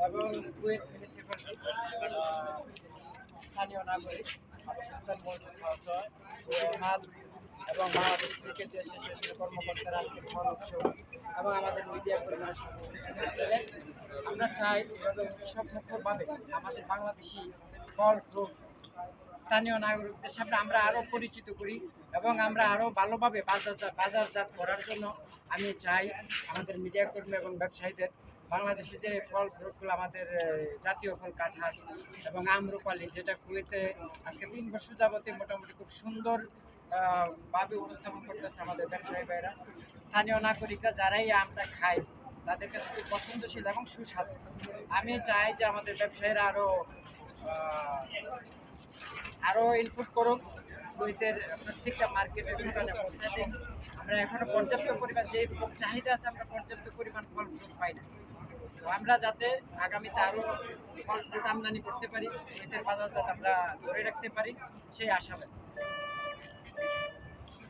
এবং Kuwait municipality স্থানীয় নাগরিক সুলতান মঞ্জুর মাল এবং বাংলাদেশ ক্রিকেট অ্যাসোসিয়েশনের কর্মকর্তারা আজকে ফল উৎসব এবং আমাদের মিডিয়া পরিবারের ছিলেন। আমরা চাই এভাবে উৎসবমুখরভাবে আমাদের বাংলাদেশি ফল ফ্রুট স্থানীয় নাগরিকদের সামনে আমরা আরও পরিচিত করি এবং আমরা আরও ভালোভাবে বাজারজাত করার জন্য আমি চাই আমাদের মিডিয়া কর্মী এবং ব্যবসায়ীদের বাংলাদেশে যে ফল ফ্রুটগুলো আমাদের জাতীয় ফল কাঁঠাল এবং আম্রপালি, যেটা কুয়েতে আজকে 3 বছর যাবতীয় মোটামুটি খুব সুন্দর ভাবে উপস্থাপন করতেছে আমাদের ব্যবসায়ী ভাইরা, স্থানীয় নাগরিকরা যারাই আমটা খায় তাদের কাছে খুব পছন্দশীল এবং সুস্বাদু। আমি চাই যে আমাদের ব্যবসায়ীরা আরও ইনপুট করুক, কুয়েতের প্রত্যেকটা মার্কেটের দোকানে পৌঁছায় দিন। আমরা এখনো পর্যাপ্ত পরিমাণ যে চাহিদা আছে আমরা পর্যাপ্ত পরিমাণ ফল ফ্রুট পাই না। তো আমরা যাতে আগামীতে আরও ফল ফ্রুট আমদানি করতে পারি, কুয়েতের বাজার যাতে আমরা ধরে রাখতে পারি সেই আশাবাদী।